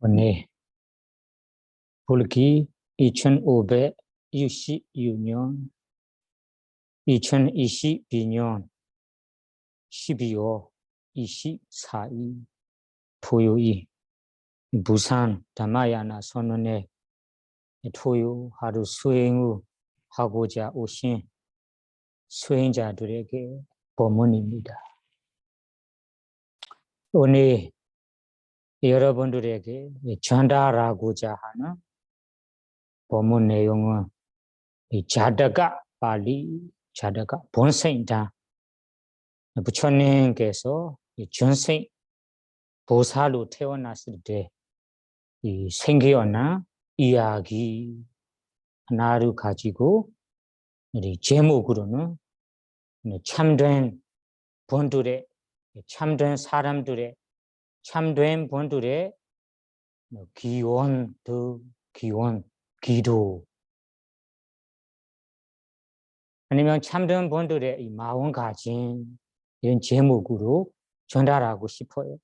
오늘 불기 2566년 2022년 12월 24일 토요일 부산 담마야나 선언의 토요 하루 수행을 하고자 오신 수행자들에게 법문입니다. 오늘 여러분들에게 전달하고자 하는 법문 내용은 자다가 빨리 자다가 본생이다. 부처님께서 전생 보살로 태어났을 때 생겨난 이야기 하나를 가지고 제목으로는 참된 분들의 참된 사람들의 참된 분들의 기원, 기도 아니면 참된 분들의 이 마음가짐 이런 제목으로 전달하고 싶어요.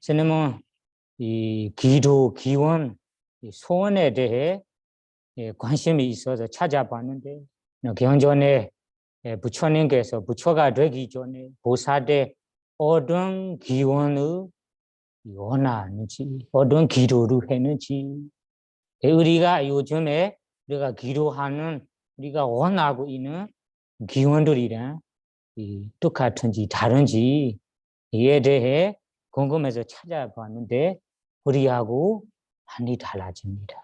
저는 이 기도, 기원, 소원에 대해 관심이 있어서 찾아봤는데 경전에 부처님께서 부처가 되기 전에 보살때 어떤 기원을 원하는지 어떤 기도를 했는지 우리가 요즘에 우리가 기도하는 우리가 원하고 있는 기원들이랑 똑같은지 다른지 이에 대해 궁금해서 찾아봤는데 우리하고 많이 달라집니다.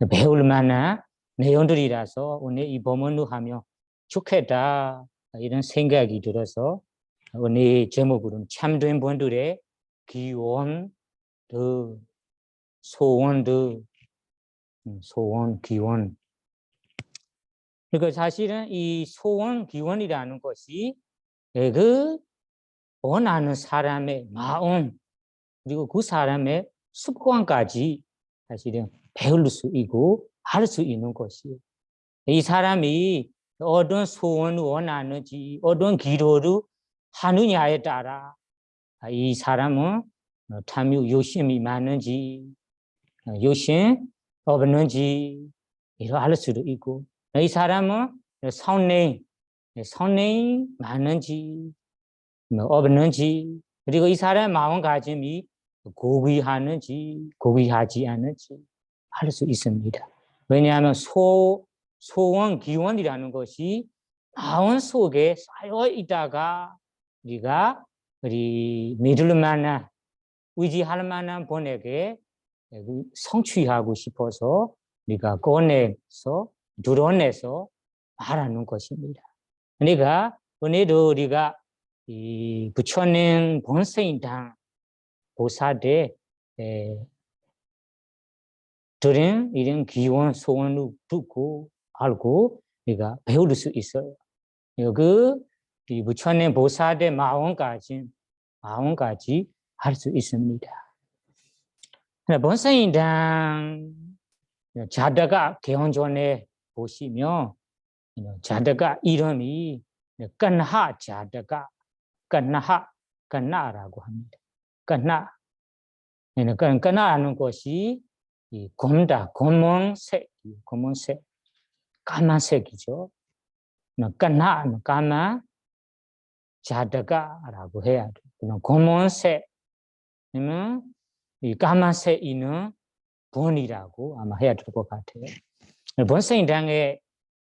배울 만한 내용들이라서 오늘 이 법문을 하면 좋겠다 이런 생각이 들어서 오늘 제목으로는 참된 분들의 기원, 소원, 기원. 그러니까 사실은 이 소원, 기원이라는 것이 그 원하는 사람의 마음 그리고 그 사람의 습관까지 사실은 배울 수 있고 알 수 있는 것이에요. 이 사람이 어떤 소원을 원하는지 어떤 기도를 하느냐에 따라 이 사람은 탐욕 욕심이 많은지 욕심 없는지 이를 알 수도 있고 이 사람은 성능이 많은지 없는지 그리고 이 사람의 마음가짐이 고귀하는지 고귀하지 않은지 알 수 있습니다. 왜냐하면 소원, 기원이라는 것이 마음 속에 쌓여 있다가 우리 믿을 만한 의지할 만한 분에게 성취하고 싶어서 우리가 꺼내서 드러내서 말하는 것입니다. 그러니까 오늘도 우리가 이 부처님 본생당 보살때 들은 이런 기원 소원을 듣고 알고 우리가 배울 수 있어요. 이 부처님 보살의 마음까지 할 수 있습니다. 본생당 자다가 개헌전에 보시면 자다가 이름이 깐하 자다가 깐나라고 합니다. 깐나라는 것이 이 검은색, 까만색이죠. 깐나, 까만 자다가라고 해야 돼요. 검은색, 이 까만색 있는 본이라고 아마 해야 될 것 같아요. 본생당의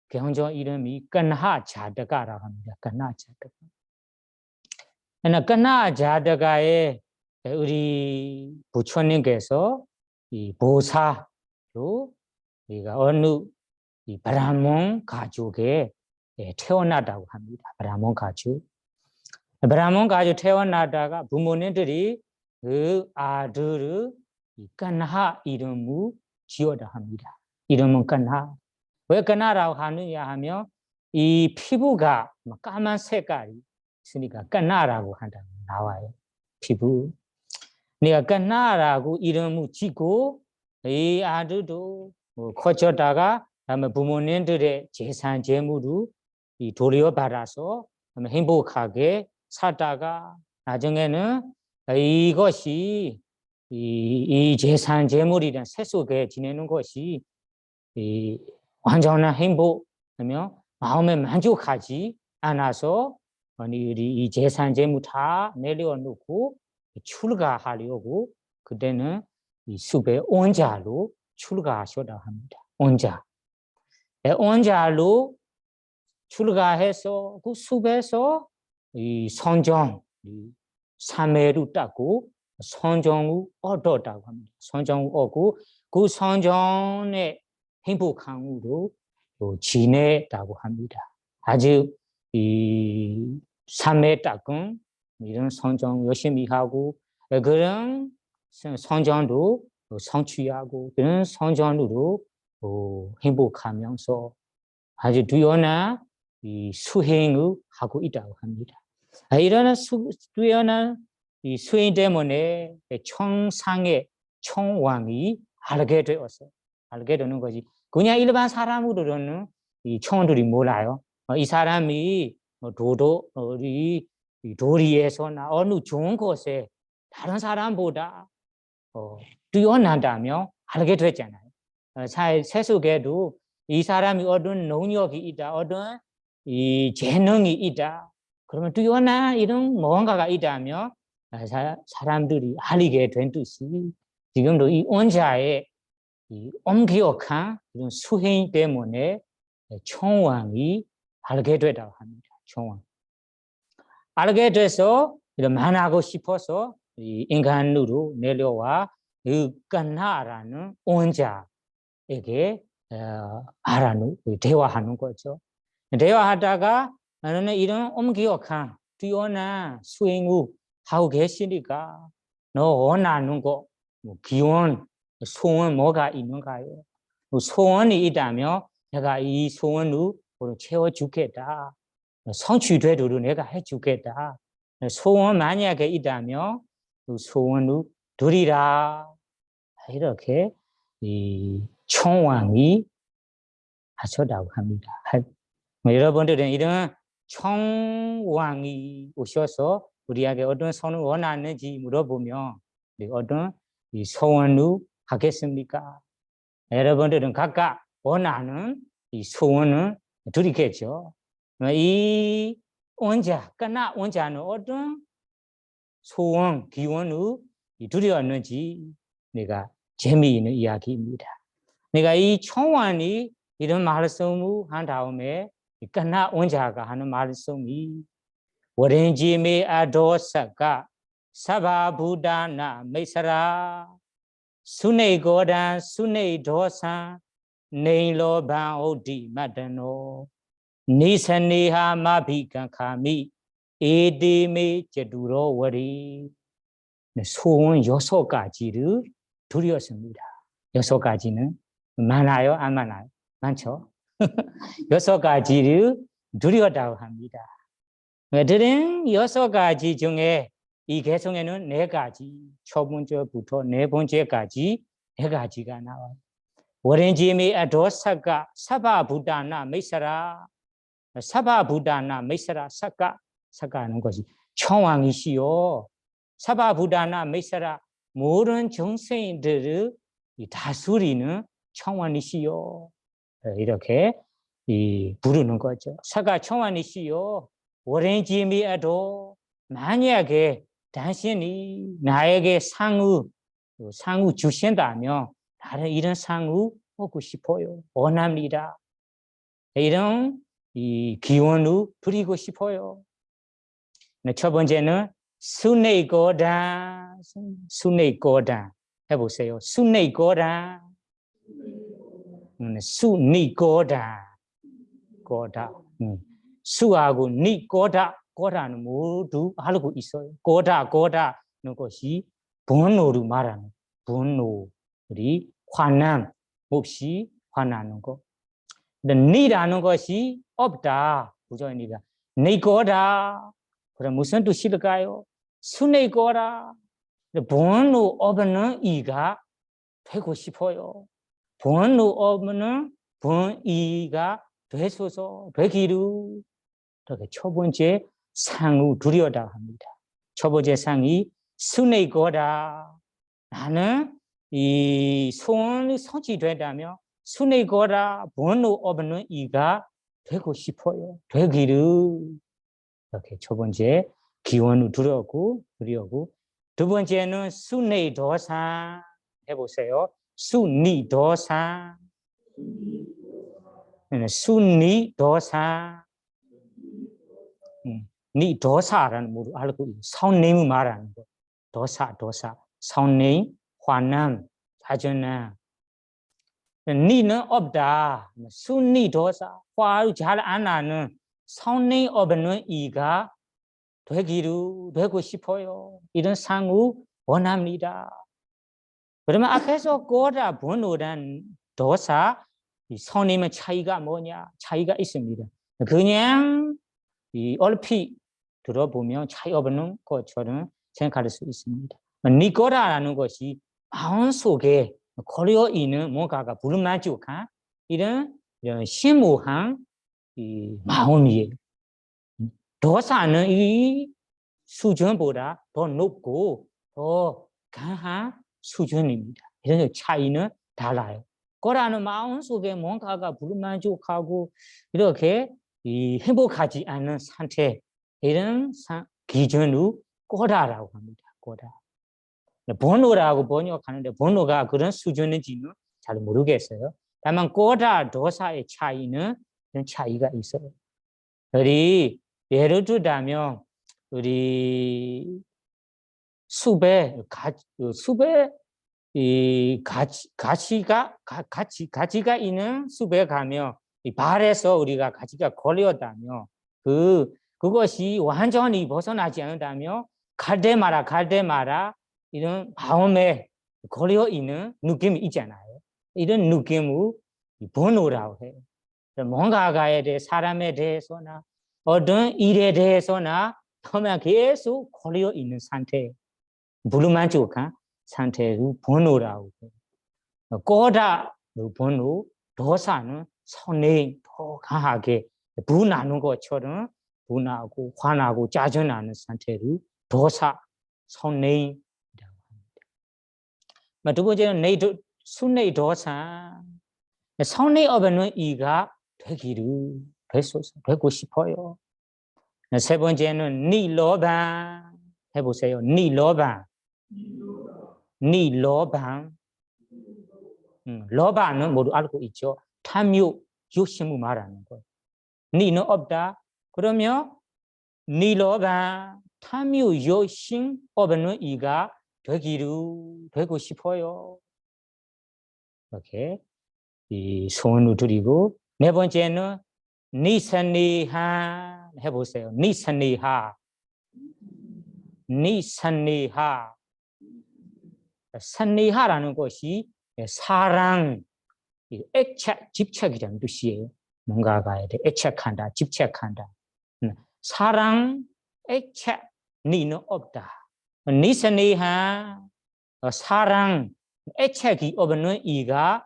경전 이름이 깐하 자다가라고 합니다. 깐하 자다가. 깐하 자다가에 우리 부처님께서 이 보사로 우리가 어느 이 브라몬 가족에 태어나다고 합니다. 브라몬 가족 태어나다가 부모님들이 그 아들을 깐하 이름을 지어다 합니다. 이름은 깐하. 왜 깐하라고 하느냐 하면 이 피부가 까만 색깔이 있으니까 깐하라고 한다고 나와요. 피부. 내가 깐하라고 이름을 짓고 이 아들도 커졌다가 부모님들의 재산 재물을 돌려받아서 행복하게 살다가 나중에는 이것이 이 재산 재물이란 새 속에 지내는 것이 이 완전한 행복하며 마음에 만족하지 않아서 우리 이 재산 재물 다 내려놓고 출가하려고 그때는 이 숲의 온자로 출가하셨다고 합니다. 온자. 온자로 출가해서 그 숲에서 이 선정, 삼매를 닦고 선정을 얻었다고 합니다. 선정을 얻고 그 선정의 행복함으로 지냈다고 합니다. 아주 이 삼매 닦은 이런 선정 열심히 하고 그런 선정도 성취하고 그런 선정으로 행복하면서 아주 뛰어난 이 수행을 하고 있다고 합니다. 이런 뛰어난 이 수행 때문에 청상의 청왕이 알게 되었어요. 알게 되는 거지. 그냥 일반 사람으로는 이 청원들이 몰라요. 이 사람이 도리에서나 어느 좋은 곳에 다른 사람보다 뛰어난다며 알게 됐잖아요. 세속에도 이 사람이 어떤 능력이 있다, 어떤 이 재능이 있다. 그러면 뛰어난 이런 뭔가가 있다며 사람들이 알리게 된 뜻이 지금도 이 원자의 이 엄격한 이런 수행 때문에 청왕이 알게 되다고 합니다. 청왕. 알게 돼서 만나고 싶어서 이 인간으로 내려와 그 깐나라는 원자에게 대화하는 거죠. 대화하다가 나는 이런 엄격한 뛰어난 수행을 하고 계시니까 너 원하는 거 기원, 소원 뭐가 있는가요? 소원이 있다면 내가 이 소원을 채워주겠다. 성취되도록 내가 해주겠다. 소원 만약에 있다면 그 소원을 드리라. 이렇게 이 청왕이 하셨다고 합니다. 여러분들은 이런 청왕이 오셔서 우리에게 어떤 소원을 원하는지 물어보면 어떤 이 소원을 하겠습니까? 여러분들은 각각 원하는 이 소원을 드리겠죠. 이 원자, 끝나 원자는 어떤 소원, 기원을 드렸는지 내가 재미있는 이야기입니다. 내가 이 청왕이 이런 말씀을 한 다음에 끝나 원자가 하는 말씀이 원인지미 아도사가 사바부다나 메사라 수네고단 수네도사 네로반 오디 마다노 니사니하 마비간 카미 에디메 제두로 워리 소원 6가지를 드렸습니다. 6가지는 많아요? 안 많아요? 많죠? 6가지를 드렸다고 합니다. 드린 6가지 중에 이 개성에는 4가지, 첫 번째부터 4번째까지 4가지가 나와요. 원인지미 아도사가 사바부다나 메사라 사바부다나 메사라 사가는 것이 청왕이시요. 사바부다나 메사라 모든 정생들을 다스리는 청왕이시요. 이렇게 부르는 거죠. 사가 청왕이시요. 원인지미아도 만약에 당신이 나에게 상을 주신다면 나는 이런 상을 얻고 싶어요. 원합니다. 이런 이 기원을 드리고 싶어요. 첫 번째는 수네고단 해보세요. 수네고단 수하고 고다는 모두 알고 있어요. 고다는 것이 분노를 말하는 분노를 화남 몹시 화나는 것. 니라는 것이 없다. 부정이니까 니고다. 그럼 무슨 뜻일까요? 수네고다. 분노 없는 이가 되고 싶어요. 분노 없는 분이가 되기를 이렇게 첫 번째 상을 드려다 합니다. 첫 번째 상이 수네고다. 나는 이 소원이 성취된다면 순회 거라 번호 없는 이가 되고 싶어요. 되기를 이렇게 첫 번째 기원을 두려고 두 번째는 순회 도사 해보세요. 순리 도사 순리 도사 니 도사라는 뭐 알고 성냄을 말하는 거 도사 성냄 화남 자전남 니는 없다 순리 도사 화를 잘 안 하는 성냄 없는 이가 되고 싶어요. 이런 상을 원합니다. 그러면 앞에서 꼬라 번호란 도사 이 성냄의 차이가 뭐냐? 차이가 있습니다. 그냥 이 얼핏 들어보면 차이 없는 것처럼 생각할 수 있습니다. 니꼬라라는 것이 마음속에 걸려 있는 뭔가가 불만족한 이런 심오한 이 마음이에요. 도사는 이 수준보다 더 높고 더 강한 수준입니다. 이런 차이는 달라요. 꼬라는 마음속에 뭔가가 불만족하고 이렇게 이 행복하지 않은 상태 이런 기준으로 꼬라라고 합니다. 꼬라. 번호라고 번역하는데 번호가 그런 수준인지는 잘 모르겠어요. 다만 꼬라 도사의 차이는 이런 차이가 있어요. 우리 예를 들자면 우리 숲에 이 가지가 있는 숲에 가면 이 발에서 우리가 가지가 걸렸다며 그것이 완전히 벗어나지 않는다며 갈 때마다 이런 마음에 걸려 있는 느낌이 있잖아요. 이런 느낌을 번호라고 해요. 뭔가에 대해 사람에 대해서나 어떤 일에 대해서나 처음에 계속 걸려 있는 상태, 불만족한 상태를 번호라고 해요. 꼬다 번호, 도사는 선행 더 강하게 분하는 것처럼 분하고 화나고 짜증나는 상태를 도사, 선행이라고 합니다. 두 번째는 순내 도사, 선행 없는 이가 되고 싶어요. 세 번째는 니로방 해보세요. 니로방. 로바는 모두 알고 있죠. 탐욕, 욕심을 말하는 거예요. 니는 없다. 그러면 니로방, 탐욕, 욕심 없는 이가 되고 싶어요. 이렇게 이 소원을 드리고 네 번째는 니산니하 해보세요. 니산니하. 산니하라는 것이 사랑, 애착, 집착이라는 뜻이에요. 뭔가가 애착한다, 집착한다. 사랑, 애착, 니는 없다. 니산니하, 사랑, 애착이 없는 이가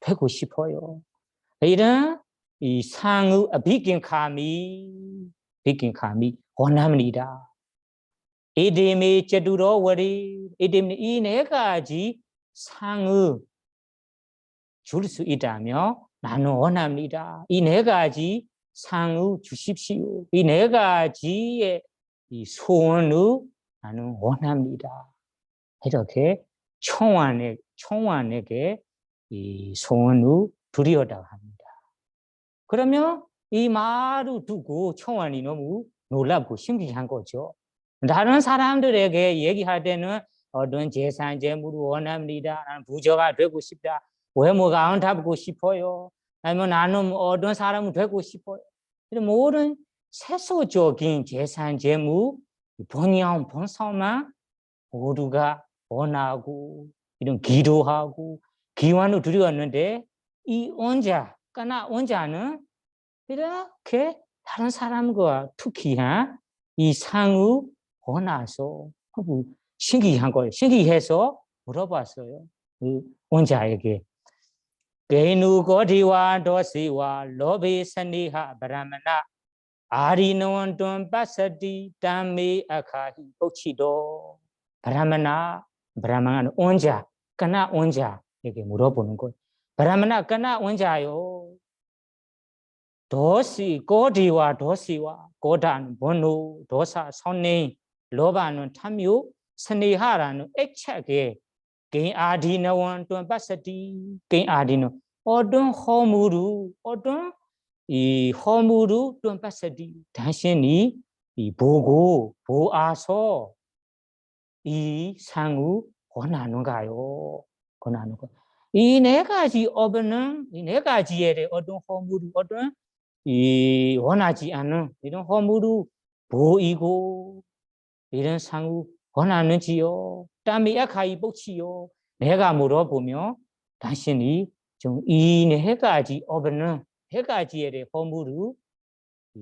되고 싶어요. 이런 이 상의 비긴감이 원합니다. 에데메 제두로 워리 에데메 이 네 가지 상의 줄 수 있다며 나는 원합니다. 이 네 가지 상의 주십시오. 이 네 가지의 이 소원을 나는 원합니다. 이렇게 총환에게 이 소원을 드리려고 합니다. 그러면 이 말을 두고 총환이 너무 놀랍고 신기한 거죠. 다른 사람들에게 얘기할 때는 어떤 재산, 재물을 원합니다. 나는 부자가 되고 싶다. 외모가 아름답고 싶어요. 아니면 나는 어떤 사람이 되고 싶어요. 이런 모든 세속적인 재산, 재물, 본성만 모두가 원하고 이런 기도하고 기원을 드렸는데 이 원자는 이렇게 다른 사람과 특히한 이 상을 원해서 신기한 거예요. 신기해서 물어봤어요. 그 원자에게. 게누고디와 도시와 로비스니하 브라마나 아리노원돈 빠사디 담미 아카히 복치도 브라마나 브라마는 온자 까나 온자 이렇게 물어보는 거예요. 브라마나 까나 온자요. 도시 고디와 도시와 고단 본노 도사 손네 로바는 탐유 스네하라는 액착에 개인 아디너원 또는 바사디 개인 아디너 어떤 허무루 어떤 이 허무루 또는 바사디 당신이 이 보고 보아서 이 상우 권하는가요? 권하는 거. 이 네 가지 업은 이 네 가지에 어떤 허무루 어떤 이 원하지 않은 이런 허무루 보이고 이런 상우 원하는지요? 땀이 약하이 복치요? 내가 물어보며 당신이 좀 이 네 가지 업은 네 가지에 허무루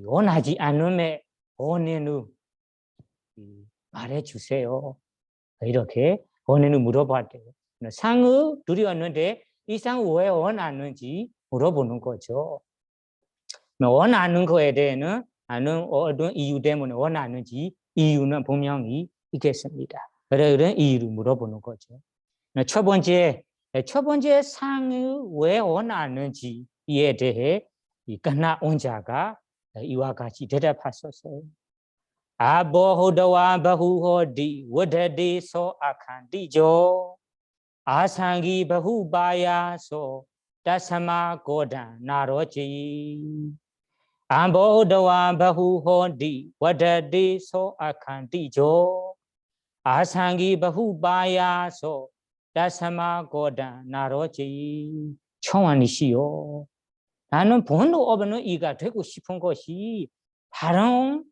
원하지 않음에 원해는 말해주세요. 이렇게 원해는 물어봤대요. 상우 둘이었는데 이 상우 왜 원하는지 물어보는 거죠. 원하는 거에 대해서는 어떤 이유 때문에 원하는지 이유는 분명히 있겠습니다. 그런 이유를 물어보는 거죠. 첫 번째 상우 왜 원하는지에 대해 이 까나 온자가 이와 같이 대답하셨어요. 아보호더와 바후호디 워데디소 아칸디죠 아상기 바후바야소 다스마 고단 나로지 아보호더와 바후호디 워데디소 아칸디죠 아상기 바후바야소 다스마 고단 나로지 청원이시요. 나는 본노 업은 이가 되고 싶은 것이 다른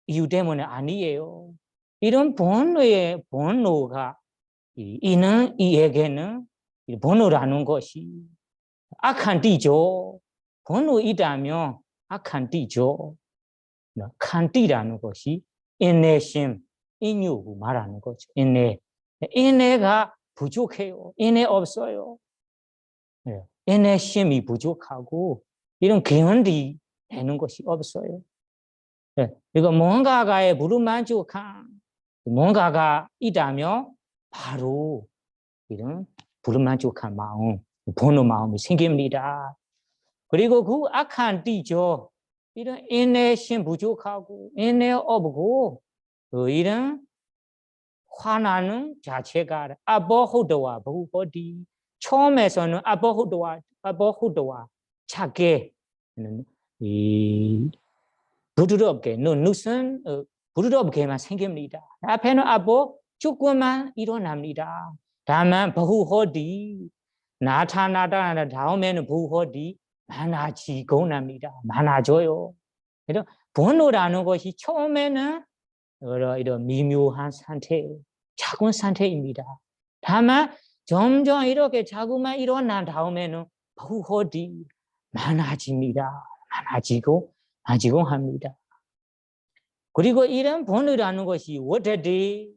이유 때문에 아니에요. 이런 본노가 이는 이에게는 본노라는 것이 악한 띠죠. 본노 있다면 악한 띠죠. 칸띠라는 것이 인내심, 인유고 말하는 거죠. 인내가 부족해요. 인내 없어요. 인내심이 부족하고 이런 개헌이 되는 것이 없어요. 이거 뭔가가에 부르만족한 뭔가가 있다면 바로 이런 부르만족한 마음, 보는 마음이 생깁니다. 그리고 그 악한 띠죠. 이런 인내심 부족하고 인내 없고 이런 화나는 자체가 아버후드와 부호디 처음에서는 아버후드와 작게 이 부드럽게 눈은 부드럽게만 생깁니다. 앞에는 아보 조금만 일어납니다. 다만 부호디 나타나다 다음에는 부호디 많아지고 납니다. 많아져요. 그래서 번호라는 것이 처음에는 이런 미묘한 상태, 작은 상태입니다. 다만 점점 이렇게 자꾸만 일어난 다음에는 부호디 많아집니다. 많아지고 합니다. 그리고 이런 번호라는 것이 워터들이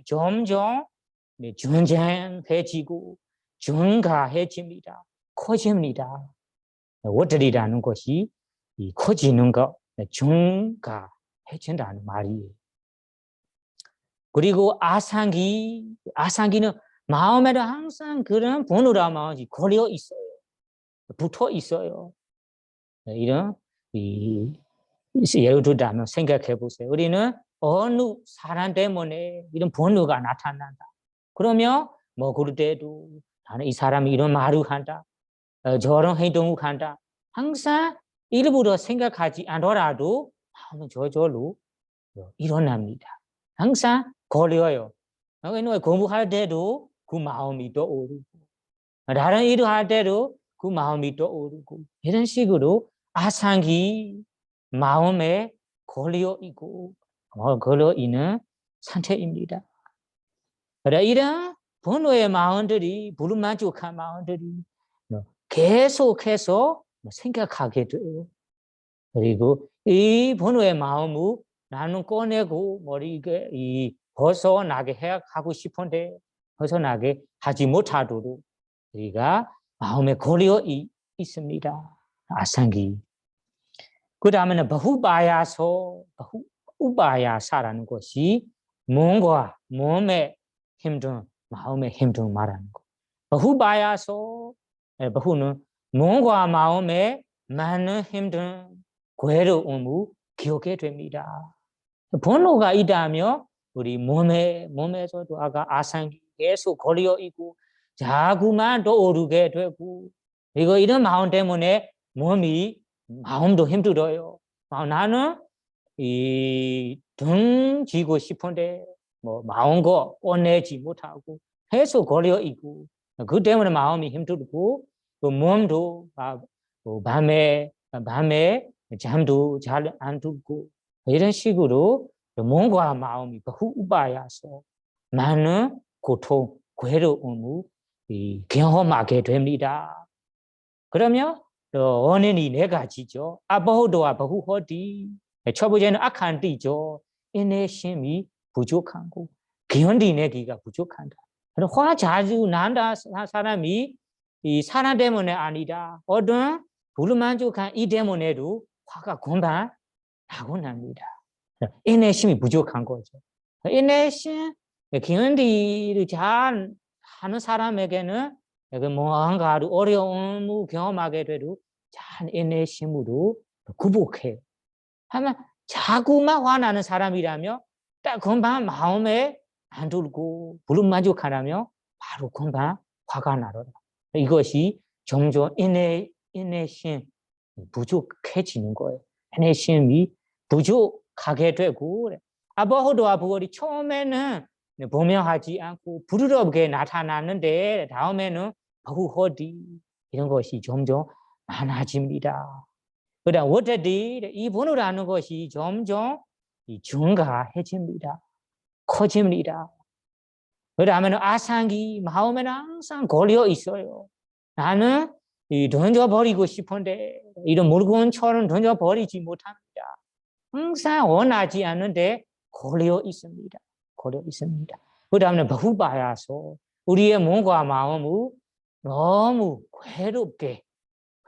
점점 존재해지고 증가해집니다. 커집니다. 워터리라는 것이 커지는 것, 증가해진다는 말이에요. 그리고 아상기는 마음에도 항상 그런 번호라는 마음이 걸려 있어요. 붙어 있어요. 이런 예를 들자면 생각해 보세요. 우리는 어느 사람 때문에 이런 번호가 나타난다. 그러면 뭐 그럴 때도 나는 이 사람이 이런 말을 한다. 저런 행동을 한다. 항상 일부러 생각하지 않더라도 마음은 저절로 일어납니다. 항상 걸려요. 공부할 때도 그 마음이 떠오르고 다른 일을 할 때도 그 마음이 떠오르고 이런 식으로 아상기 마음에 걸려 있고 걸려 있는 상태입니다. 이런 번호의 마음들이 불만족한 마음들이 계속해서 생각하게 돼요. 그리고 이 번호의 마음을 나는 꺼내고 머리에 벗어나게 하고 싶은데 벗어나게 하지 못하도록 우리가 마음에 걸려 있습니다. 아상기. 그 다음에는 우바야사라는 것이 몸과 몸에 힘든 마음의 힘도 말하는 거. 바후바야서 바후는 몸과 마음에 많은 힘든 괴로움을 기억게 됩니다. 번호가 있다며 우리 몸에서도 아까 아상이 계속 걸려 있고 자꾸만 떠오르게 되고 이거 이런 마음 때문에 마음도 힘들어요. 나는 이 등 쥐고 싶은데 뭐 마음껏 꺼내지 못하고 계속 걸려 있고 그 때문에 마음이 힘들고 또 몸도 밤에 잠도 잘 안 들고 이런 식으로 몸과 마음이 후우바야서 많은 고통, 괴로움을 경험하게 됩니다. 그러면 원인이 네 가지죠. 아바호도와 바후호디. 첫 번째는 악한 띠죠. 인내심이 부족한 거. 견디내기가 부족한다. 화 자주 난다 사람이 이 사람 때문에 아니다. 어떤 불만족한 이 때문에도 화가 금방 나고 납니다. 인내심이 부족한 거죠. 인내심, 견디를 잘 하는 사람에게는 뭔가를 어려움을 경험하게 돼도 잘 인내심으로 극복해요. 하면 자꾸만 화나는 사람이라면 딱 금방 마음에 안 들고 불만족하라면 바로 금방 화가 나더라. 이것이 점점 인내심 부족해지는 거예요. 인내심이 부족하게 되고 아버호도와 부월이 처음에는 보명하지 않고 부드럽게 나타나는데 다음에는 바후허디 이런 것이 점점 많아집니다. 그다음 워터디 이 번호라는 것이 점점 증가해집니다. 커집니다. 그다음에는 아상이 마음에는 항상 걸려 있어요. 나는 던져버리고 싶은데 이런 물건처럼 던져버리지 못합니다. 항상 원하지 않는데 걸려 있습니다. 걸려 있습니다. 그 다음에 바후바야서 우리의 몸과 마음을 너무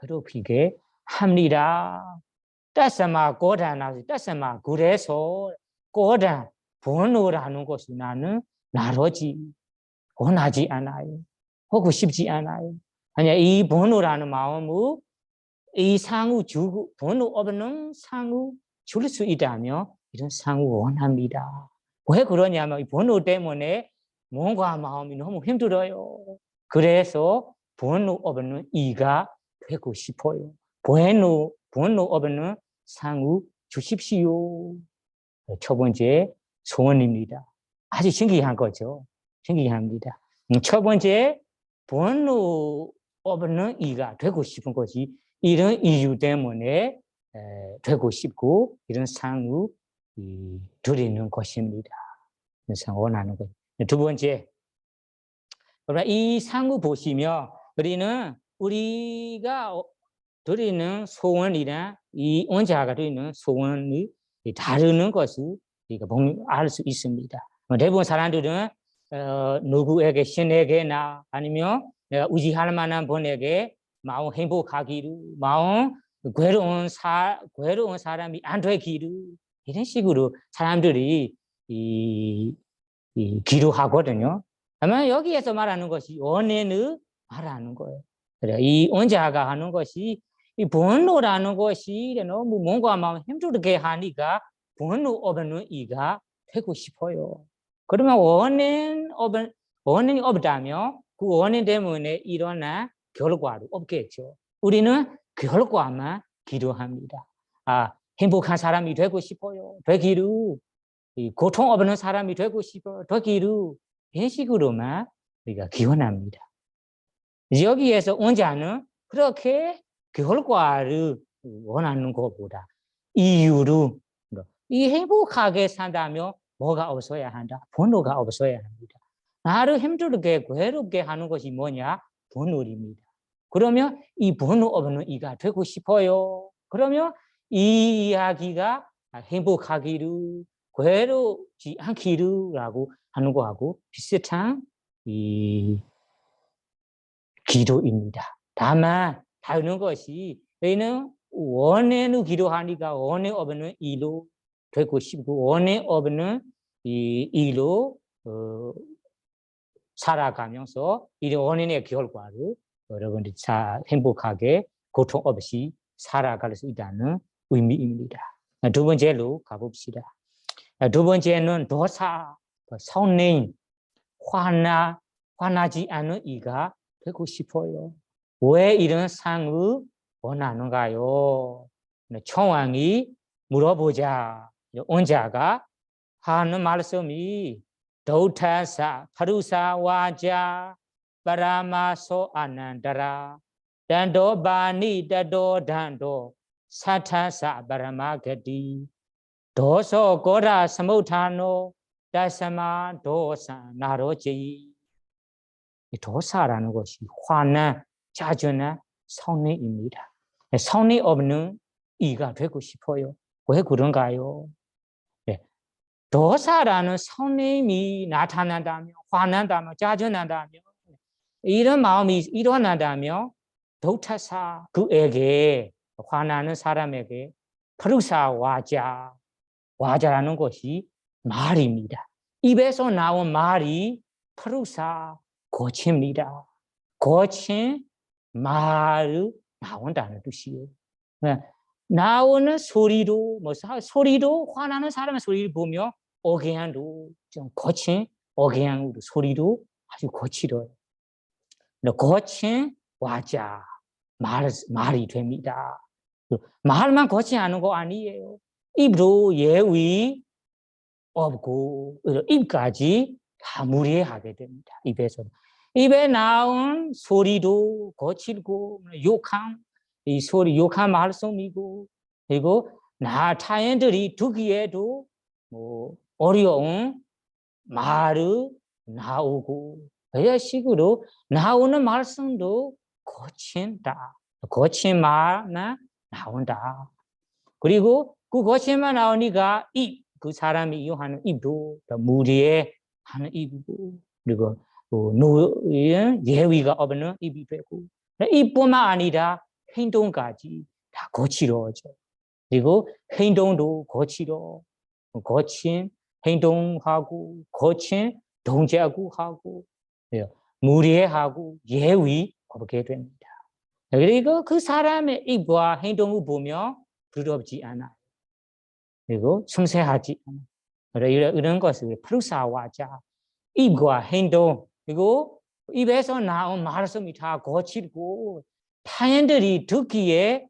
괴롭히게 합니다. 따스마 고단하지 따스마 그래서 고단 번호라는 것이 나는 나로지 원하지 않아요. 하고 싶지 않아요. 아니야 이 번호라는 마음을 이 상우 주고 번호 없는 상우 줄 수 있다면 이런 상우 원합니다. 왜 그러냐면 이 번호 때문에 몸과 마음이 너무 힘들어요. 그래서 번호 없는 이가 되고 싶어요. 번호 없는 상우 주십시오. 첫 번째 소원입니다. 아주 신기한 거죠. 신기합니다. 첫 번째 번호 없는 이가 되고 싶은 것이 이런 이유 때문에 되고 싶고 이런 상을 드리는 것입니다. 상 원하는 것. 두 번째, 이 상을 보시면 우리가 드리는 소원이나 이 원자가 드리는 소원이 다르는 것을 우리가 알 수 있습니다. 대부분 사람들은 누구에게 신에게나 아니면 내가 의지할 만한 분에게 마음 행복하기를, 마음 괴로운 사람이 안 되기를 이런 식으로 사람들이 기도하거든요. 아마 여기에서 말하는 것이 원인을 말하는 거예요. 그래 이 원자가 하는 것이 이 번호라는 것이 너무 몸과 마음 힘들게 하니까 번호 없는 이가 되고 싶어요. 그러면 원인이 없다면 그 원인 때문에 일어난 결과도 없겠죠. 우리는 결과만 기도합니다. 행복한 사람이 되고 싶어요. 되기를 고통 없는 사람이 되고 싶어요. 되기를 이런 식으로만 우리가 기원합니다. 여기에서 원자는 그렇게 결과를 원하는 것보다 이유로 이 행복하게 산다면 뭐가 없어야 한다? 번호가 없어야 합니다. 나를 힘들게 괴롭게 하는 것이 뭐냐? 번호입니다. 그러면 이 번호 없는 이가 되고 싶어요. 그러면 이 이야기가 행복하기를 괴롭지 않기를라고 하는 거하고 비슷한 이 기도입니다. 다만 다른 것이 저희는 원해는 기도하니까 원해 없는 이로 되고 싶고 원해 없는 이 일로 살아가면서 이런 원인의 결과를 여러분들이 행복하게 고통 없이 살아갈 수 있다는 의미입니다. 두 번째로 가봅시다. 두 번째는 도사, 성령, 화나지 않는 이가 되고 싶어요. 왜 이런 상을 원하는가요? 청왕이 물어보자. 원자가 하는 말씀이 도타사, 파루사 와자, 파라마소 아난다라, 단도 바니 다도 단도, 사타사 바라마가디, 도소 고라 사무타노, 다사마 도사 나로지. 도사라는 것이 화난, 자주난 성례입니다. 성례 없는 이가 되고 싶어요. 왜 그런가요? 도사라는 성냄이 나타난다며, 화난다며, 짜증난다며, 이런 마음이 일어난다며, 도타사 그에게, 화나는 사람에게, 파루사 와자라는 것이 말입니다. 입에서 나온 말이 파루사 고침입니다. 고침 말을 나온다는 뜻이에요. 나오는 소리도 소리도 화나는 사람의 소리를 보며 억양도 좀 거친 억양으로 소리도 아주 거칠어요. 거친 와자 말이 됩니다. 말만 거치지 않은 거 아니에요. 입도 예의 없고 입까지 다 무례하게 됩니다. 입에 나온 소리도 거칠고 욕한 이 소리 욕한 말씀이고 그리고 타인들이 듣기에도 뭐 어려운 말을 나오고 그런 식으로 나오는 말씀도 거친 말만 나온다. 그리고 그 거친 말 나오니까 그 사람이 이용하는 입도 무례하는 입이고 그리고 예의가 없는 입이 되고 입뿐만 아니라 행동까지 다 거칠어져. 그리고 행동도 거친 행동하고 거친 동작을 하고 무례하고 예의 없게 됩니다. 그리고 그 사람의 입과 행동을 보며 부럽지 않아요. 그리고 충실하지 않아요. 이런 것을 파루사와자 입과 행동 그리고 입에서 나온 말씀이 다 거칠고 타인들이 듣기에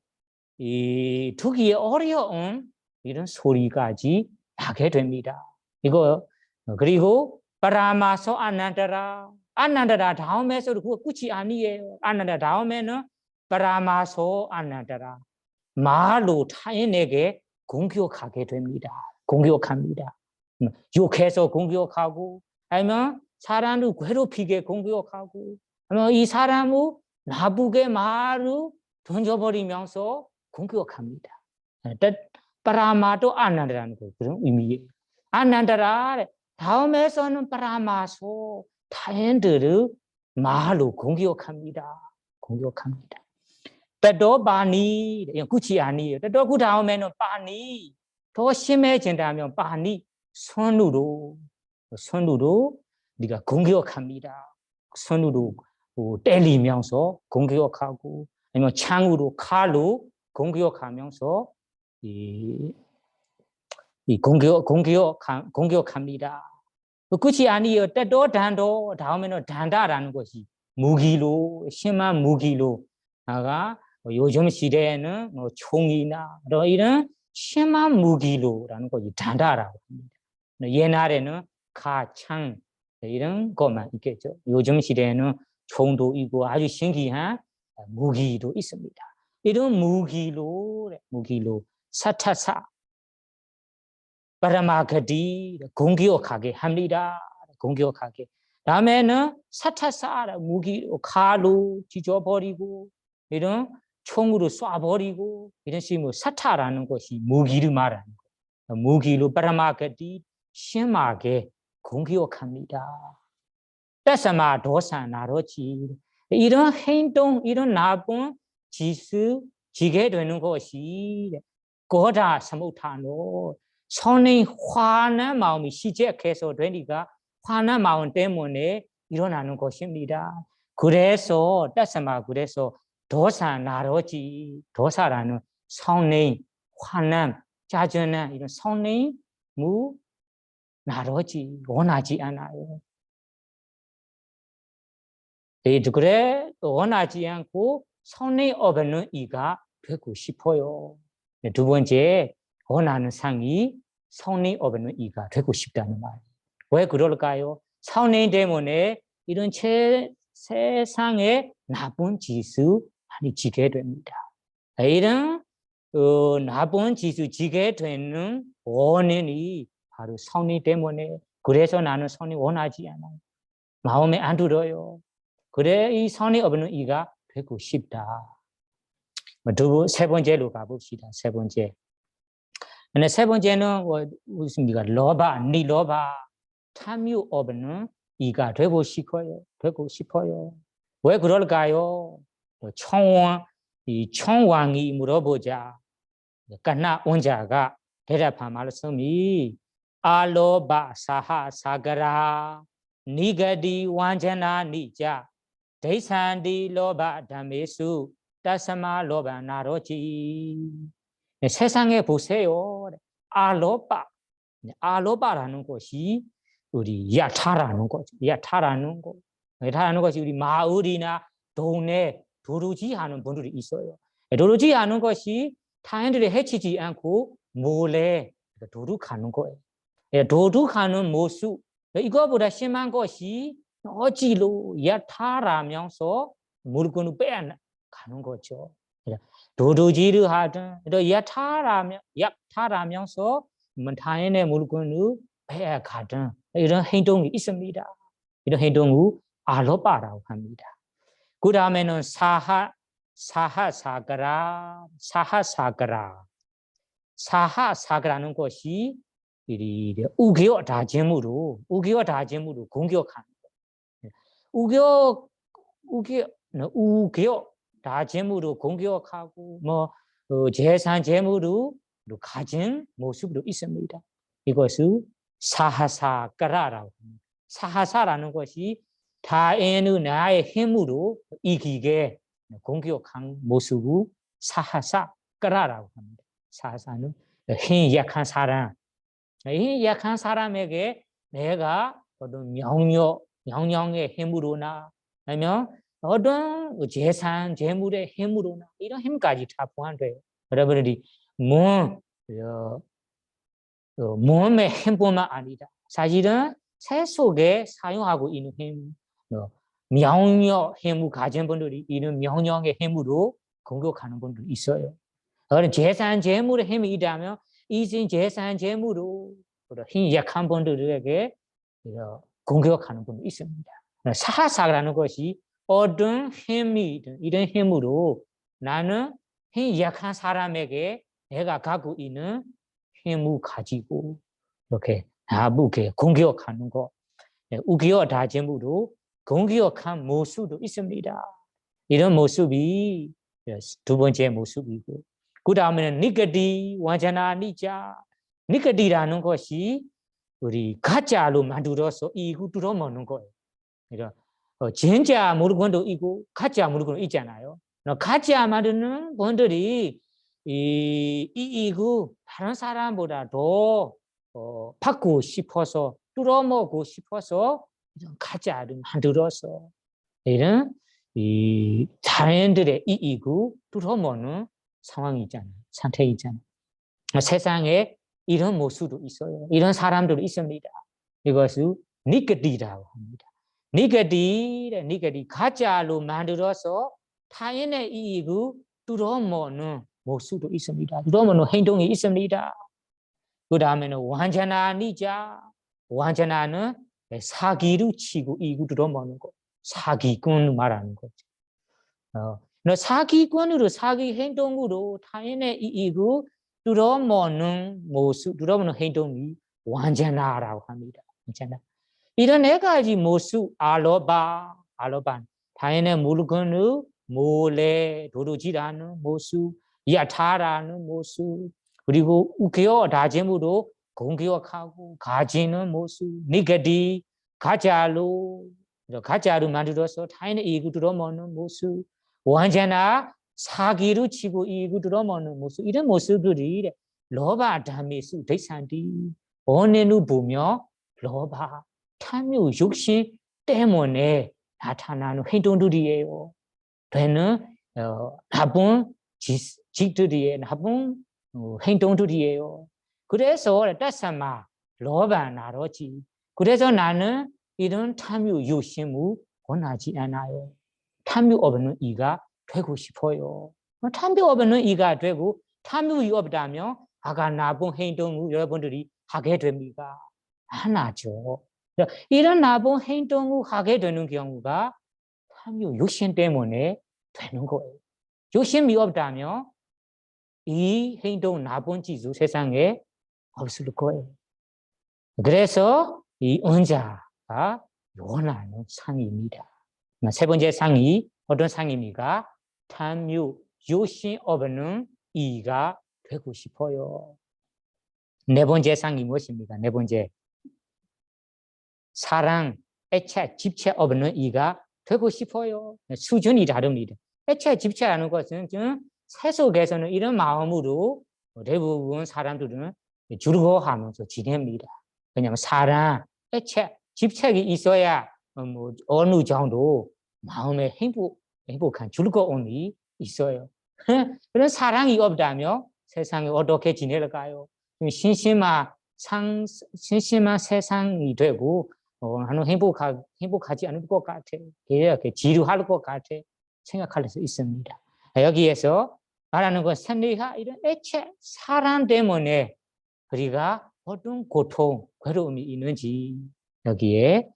어려운 이런 소리까지 나게 됩니다. 그리고 파라마소 아난다라 다음에서도 그거 끝이 아니에요. 아난다라 다음에는 파라마소 아난다라 말로 타인에게 공격하게 됩니다. 공격합니다. 욕해서 공격하고 아니면 사람을 괴롭히게 공격하고 아니면 이 사람을 나쁘게 말을 던져버리면서 공격합니다. 파라마도 아난다라는 그런 의미예요. 아난다라 다음에서는 파라마소 타인들을 말로 공격합니다. 때도 바니 끝이 아니에요. 때도 그 다음에는 바니 더 심해진다면 바니 손으로 네가 공격합니다. 손으로 때리면서 공격하고 아니면 창으로 칼로 공격하면서 공격합니다. 끝이 아니에요. 때도 단도 다음에는 단다라는 것이 무기로 심한 무기로 요즘 시대에는 총이나 이런 심한 무기로라는 것이 단다라고 합니다. 옛날에는 가창 이런 것만 있겠죠. 요즘 시대에는 총도 있고 아주 신기한 무기도 있습니다. 이런 무기로 사타사 파라마가디 공격하게 합니다. 공격하게. 다음에는 사타사 무기로 칼로 찢어버리고 이런 총으로 쏴버리고 이런 식으로 사타라는 것이 무기를 말하는 거예요. 무기로 파라마가디 심하게 공격합니다. 따사마 도사 나로지 이런 행동 이런 나쁜 짓을 지게 되는 것이 고다 사무타노 손이 화난 마음이 시작해서 되니까 화난 마음 때문에 일어나는 것입니다. 그래서 따스마 그래서 도사 나로지 도사라는 성내 화남 짜증나 이런 성내 무 나로지 원하지 않아요. 그래 원하지 않고 성내 없는 이가 되고 싶어요. 두 번째 원하는 상이 성내 없는 이가 되고 싶다는 말. 왜 그럴까요? 성내 때문에 이런 세상에 나쁜 짓을 많이 지게 됩니다. 이런 나쁜 짓을 지게 되는 원인이 바로 성내 때문에 그래서 나는 성내 원하지 않아요. 마음에 안 들어요. 그래 이 성내 없는 이가 되고 싶다. 세 번째로 가봅시다. 세 번째. 근데 세 번째는 무슨입니까? 니로바 탐유 없는 이가 되고 싶어요. 되고 싶어요. 왜 그럴까요? 이 청왕이 물어보자. 까나 원자가 대답한 말씀이 알로바 사하 사가라 니가디 완전나 니자 데이산디 로바 다메수 따스마 로바 나로지. 세상에 보세요. 알로바라는 것이 우리 야타라는 거죠. 야타라는 거. 야타라는 것이 우리 마을이나 동네 도루지 하는 분들이 있어요. 도루지 하는 것이 타인들이 해치지 않고 몰래 도둑하는 거예요. 도둑하는 모습 이거보다 심한 것이 어찌로 야타라면서 물건을 빼앗가는 거죠. 도둑질을 하든 야타라면서 타인의 물건을 빼앗가든 이런 행동이 있습니다. 이런 행동을 알로바라고 합니다. 그 다음에는 사하사가라는 것이 우겨 다짐으로 공격하는 거예요. 우겨 다짐으로 공격하고 재산 재물로 가진 모습도 있습니다. 이것을 사하사가라라고 합니다. 사하사라는 것이 타인의 나의 힘으로 이기게 공격한 모습을 사하사가라라고 합니다. 사하사는 힘이 약한 사람, 힘이 약한 사람에게 내가 어떤 명령의 힘으로나 아니면 어떤 재산, 재물의 힘으로나 이런 힘까지 다 포함돼요. 여러분들이 몸의 힘뿐만 아니다. 사실은 새 속에 사용하고 있는 힘, 명령 힘을 가진 분들이 이런 명령의 힘으로 공격하는 분들이 있어요. 그런 재산, 재물의 힘이 있다면 이 재산, 재물로 힘이 약한 분들에게 공격하는 분들이 있습니다. 사하사라는 것이 어떤 힘이든 이런 힘으로 나는 힘이 약한 사람에게 내가 갖고 있는 힘을 가지고 이렇게 나쁘게 공격하는 거, 우겨 다짐으로 공격한 모습도 있습니다. 이런 모습이 두 번째 모습이고, 그 다음에는 니가디 완전나 니자. 니가디라는 것이 우리 가짜로 만들어서 이고 뚫어먹는 거예요. 그러니까 진짜 물건도 있고 가짜 물건도 있잖아요. 가짜 만드는 분들이 이고 다른 사람보다 더 받고 싶어서 뚫어먹고 싶어서 이런 가짜를 만들어서 이런 이 자연들의 이익을 뚫어먹는 상황이 있잖아요. 상태가 있잖아요. 세상에 이런 모습도 있어요. 이런 사람들도 있습니다. 이것을 니가디라고 합니다. 니가디 가짜로 만들어서 타인의 이익을 뚫어먹는 모습도 있습니다. 뚫어먹는 행동이 있습니다. 그 다음에는 완전나 니자. 완전나는 사기를 치고 이익을 뚫어먹는 거. 사기꾼 말하는 거죠. 사기꾼으로 사기 행동으로 타인의 이익을 뚫어먹는 모습, 뚫어먹는 행동이 완전나라고 합니다. 완전나. 이런 네 가지 모습, 알로바, 타인의 물건을 몰래 도둑질하는 모습, 야타라는 모습, 그리고 우겨 다짐으로 공격하고 가지는 모습, 니가디, 가짜로 가짜로 만들어서 타인의 이익을 들어먹는 모습, 언제나 사기로 치고 이익을 들어먹는 모습, 이런 모습들이 로바 다미수 대산디 언행을 보며 로바 탐욕 욕심 때문에 나타나는 행동들이에요. 되는 나쁜 짓들이에요. 나쁜 행동들이에요. 그래서 따스마 로바 나로지. 그래서 나는 이런 탐욕 욕심을 원하지 않아요. 탐욕 없는 이가 되고 싶어요. 탐욕 없는 이가 되고 탐욕이 없다면 아까 나쁜 행동을 여러분들이 하게 됩니까? 안 하죠. 이런 나쁜 행동을 하게 되는 경우가 탐욕 욕심 때문에 되는 거예요. 욕심이 없다면 이 행동 나쁜 짓을 세상에 없을 거예요. 그래서 이 은자가 원하는 상입니다. 세 번째 상이 어떤 상입니까? 탐욕 욕심 없는 이가 되고 싶어요. 네 번째 상이 무엇입니까? 네 번째 사랑, 애착, 집착 없는 이가 되고 싶어요. 수준이 다릅니다. 애착, 집착하는 것은 세속에서는 이런 마음으로 대부분 사람들은 즐거워하면서 지냅니다. 왜냐하면 사랑, 애착, 집착이 있어야 뭐 어느 정도 마음에 행복한 즐거움이 있어요. 그런 사랑이 없다면 세상에 어떻게 지낼까요? 심심한 세상이 되고 나는 행복하지 않을 것 같아. 이렇게 지루할 것 같아. 생각할 수 있습니다. 여기에서 말하는 건 선리가 이런 애착, 사랑 때문에 우리가 어떤 고통, 괴로움이 있는지 여기에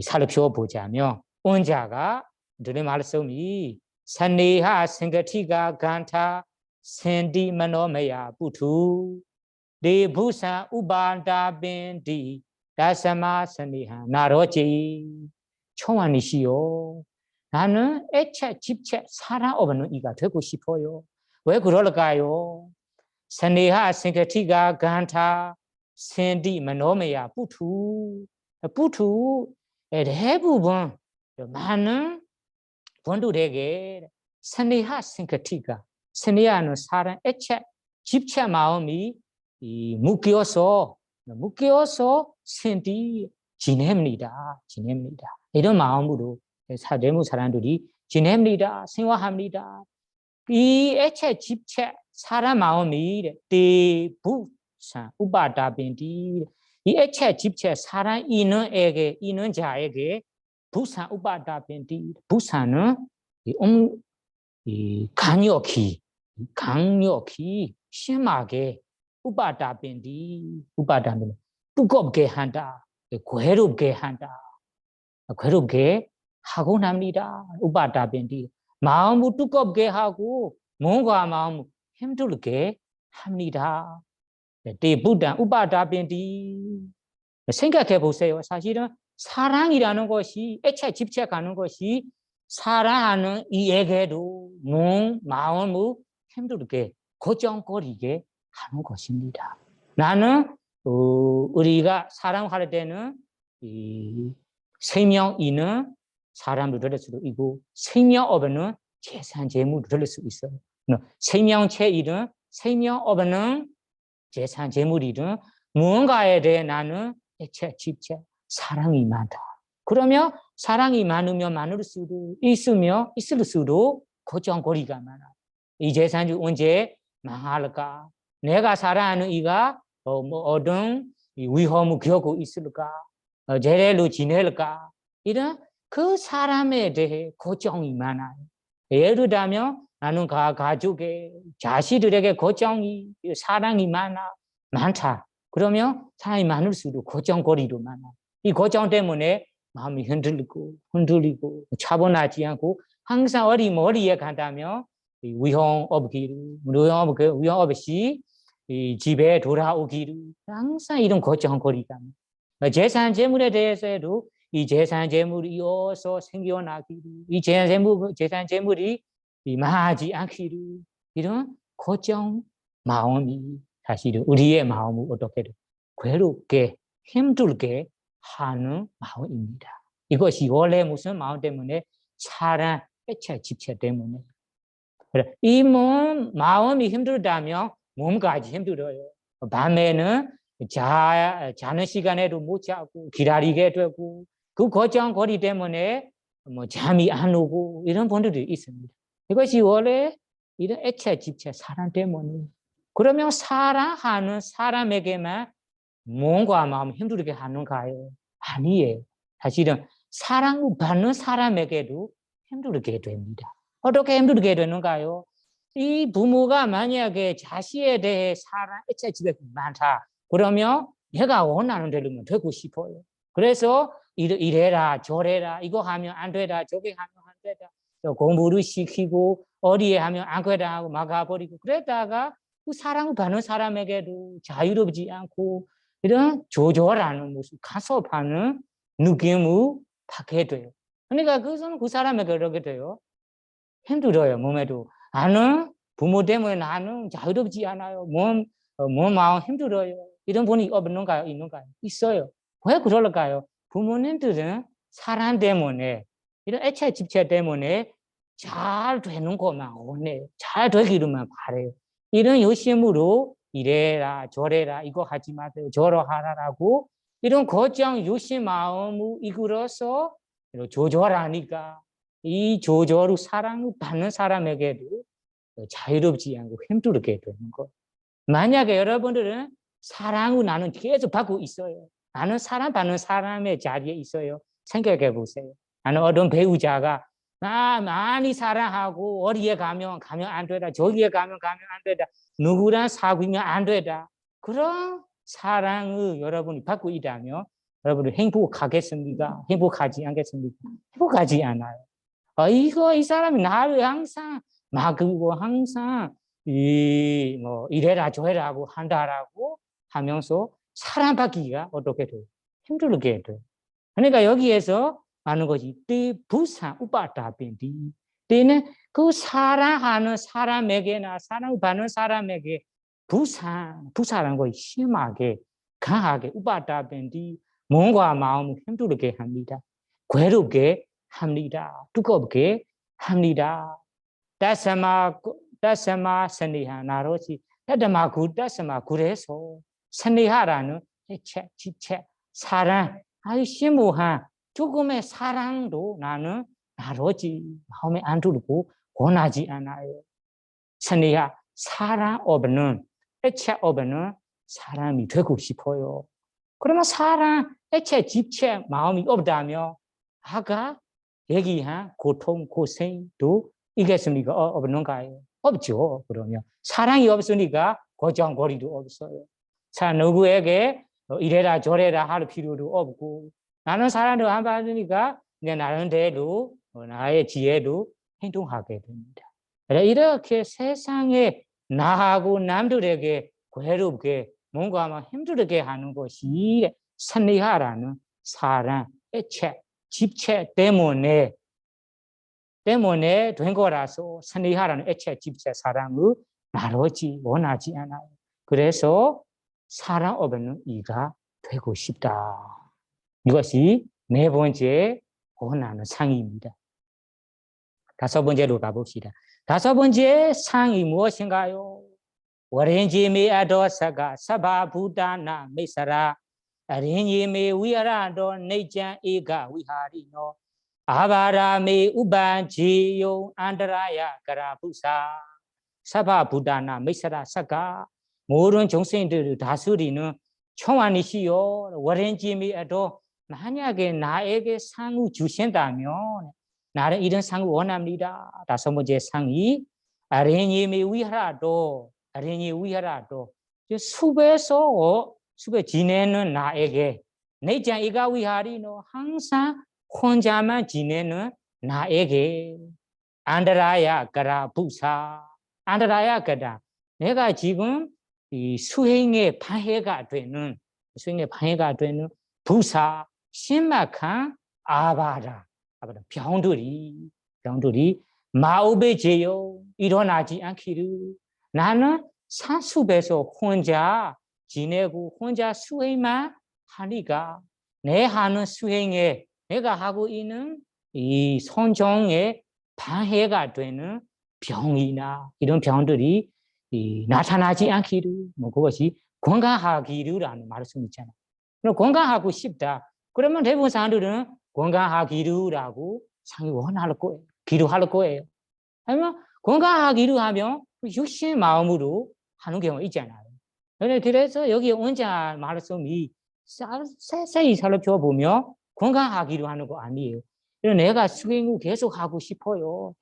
살펴보자면 원자가 들의 말씀이 선리하 생각티가 간타 센디 머노메야 부투 대부사 우반다빈디 다사마 선리하 나로지 총안이시요. 나는 애착, 집착, 사랑 없는 이가 되고 싶어요. 왜 그럴까요? 선리하 생각티가 간타 센디 머노메야 부투 대부분 많은 본들에게 선리하 생각티가 선리하는 사랑, 애착, 집착 마음이 묶여서 센디 지냅니다. 이런 마음으로 대부분 사람들이 지냅니다. 생활합니다. 이 애착, 집착, 사람 마음이 대부산 우바다빈디 이 애착, 집착, 사람 있는 자에게 부산 우바다빈디 부산은 강력히 심하게 우바다빈디 두껍게 한다. 괴롭게 하곤 합니다. 우바다빈디 마음을 두껍게 하고 몸과 마음 힘들게 합니다. 대부단 우바다빈디 생각해 보세요. 사실은 사랑이라는 것이 애착 집착하는 것이 사랑하는 이에게도 몸 마음을 힘들게 고정거리게 하는 것입니다. 나는 우리가 사랑할 때는 생명 있는 사람도 될 수도 있고 생명 없는 재산 재물도 될 수 있어요. 생명체 이든 생명 없는 재산 재물이든 무언가에 대해 나는 애착 집착 사랑이 많다. 그러면 사랑이 많을수록 있을수록 고정거리가 많아. 이 재산이 언제 망할까? 내가 사랑하는 이가 어떤 위험을 겪고 있을까? 제대로 지낼까? 이런 그 사람에 대해 걱정이 많아요. 예를 들면 나는 가족의 자식들에게 걱정이 사랑이 많다. 그러면 사랑이 많을수록 걱정거리도 많아. 이 걱정 때문에 마음이 흔들리고 차분하지 않고 항상 어리머리에 간다면 위험 없이 집에 돌아오기를 항상 이런 걱정거리가 재산 재물에 대해서도 이 재산 재물이 이어서 생겨나기를 이 재산 재물이 망하지 않기를 이런 걱정 마음이 사실은 우리의 마음을 어떻게 괴롭게 힘들게 하는 마음입니다. 이것이 원래 무슨 마음 때문에? 사랑, 애착, 집착 때문에. 그래. 이 마음이 힘들다면 몸까지 힘들어요. 밤에는 자는 시간에도 못 자고 기다리게 되고 그 걱정거리 때문에 뭐 잠이 안 오고 이런 분들이 있습니다. 이것이 원래 이런 애착, 집착, 사랑 때문에. 그러면 사랑하는 사람에게만 몸과 마음 힘들게 하는가요? 아니에요. 사실은 사랑받는 사람에게도 힘들게 됩니다. 어떻게 힘들게 되는가요? 이 부모가 만약에 자식에 대해 사랑, 애착, 집착이 많다. 그러면 내가 원하는 대로 되고 싶어요. 그래서 이래라 저래라 이거 하면 안 되다 저게 하면 안 되다. 공부를 시키고 어디에 하면 안 되다 하고 막아버리고 그랬다가 그 사랑을 받는 사람에게도 자유롭지 않고 이런 조절하는 모습, 간섭하는 느낌을 받게 돼요. 그러니까 그것은 그 사람에게 그러게 돼요. 힘들어요, 몸에도. 나는 부모 때문에 나는 자유롭지 않아요. 몸 마음 힘들어요. 이런 분이 없는가요? 있는가요? 있어요. 왜 그럴까요? 부모님들은 사랑 때문에, 이런 애착 집착 때문에 잘 되는 것만 원해요. 잘 되기로만 바래요. 이런 욕심으로 이래라 저래라 이거 하지 마세요. 저러 하라라고 이런 걱정 욕심 마음을 이끌어서 조절하니까 이 조절을 사랑을 받는 사람에게도 자유롭지 않고 힘들게 되는 것. 만약에 여러분들은 사랑을 나는 계속 받고 있어요. 나는 사랑받는 사람의 자리에 있어요. 생각해 보세요. 나는 어떤 배우자가 많이 사랑하고 어디에 가면 안 되다. 저기에 가면 안 되다. 누구랑 사귀면 안 되다. 그런 사랑을 여러분이 받고 있다면 여러분은 행복하겠습니까? 행복하지 않겠습니까? 행복하지 않아요. 이 사람이 나를 항상 막고 항상 이래라 저래라고 한다라고 하면서 사랑받기가 어떻게 돼요? 힘들게 돼요. 그러니까 여기에서 하는 것이 때 부산 우빠따빈디 때는 그 사랑하는 사람에게나 사랑받는 사람에게 부산한 것이 심하게 강하게 우빠따빈디 몸과 마음을 힘들게 합니다. 괴롭게 합니다. 두껍게 합니다. 따스마 스네하 나로지 따드마구 따스마 구래서 스네하라는 해체 지체 사랑 아주 심오한 조금의 사랑도 나는 나로지 마음에 안 들고 원하지 않아요. 스네하 사랑 없는 해체 없는 사람이 되고 싶어요. 그러면 사랑 해체 집체 마음이 없다면 아까 얘기한 고통 고생도 있겠습니까? 없는가요? 없죠. 그러면 사랑이 없으니까 고정거리도 없어요. 자, 누구에게 이래라 저래라 할 필요도 없고 나는 사랑도 안 받으니까 내 나름대로 나의 지혜도 행동하게 됩니다. 이렇게 세상에 나하고 남들에게 괴롭게 뭔가 막 힘들게 하는 것이 선리하라는 사랑, 애착, 집착 때문에 된 거라서 선리하라는 애착, 집착, 사랑을 나로지 원하지 않아요. 그래서 사랑 없는 이가 되고 싶다. 이것이 네 번째 원하는 상입니다. 다섯 번째로 가봅시다. 다섯 번째 상이 무엇인가요? वरेंजी अदोसगा सभा भूताना मेसरा अरेंजी में विहरादो नेजन एगा विहारिनो आवारा में उबांजियो अंतराया करापुसा सभा भूताना मेसरा सगा 모든 정생들 다스리는 청환이시여 वरेंजी अदो 만약에 나에게 상을 주신다면 나는 이런 상을 원합니다. 다섯 번째 상이 아레니 위하라도 아린이 위하라도 숲에 지내는 나에게 내장 이가 위하리노 항상 혼자만 지내는 나에게 안드라야 가라 부사 안드라야 가라 내가 지금 이 수행의 방해가 되는 부사 심각한 아바라 병들이 마음의 죄요 일어나지 않기를 나는 산숲에서 혼자 지내고 혼자 수행만 하니까 내 하는 수행에 내가 하고 있는 이 선정에 방해가 되는 병이나 이런 병들이 나타나지 않기를 뭐 그것이 건강하기르라는 말씀이 있잖아요. 그럼 건강하고 싶다. 그러면 대부분 사람들은 건강하기르라고 상이 원할 거예요. 기도할 거예요. 아니면 건강하기로 하면 육신의 마음으로 하는 경우가 있잖아요. 그래서 여기 원자 말씀이 세세히 살펴보면 건강하기로 하는 거 아니에요. 내가 수행 후 계속 하고 싶어요.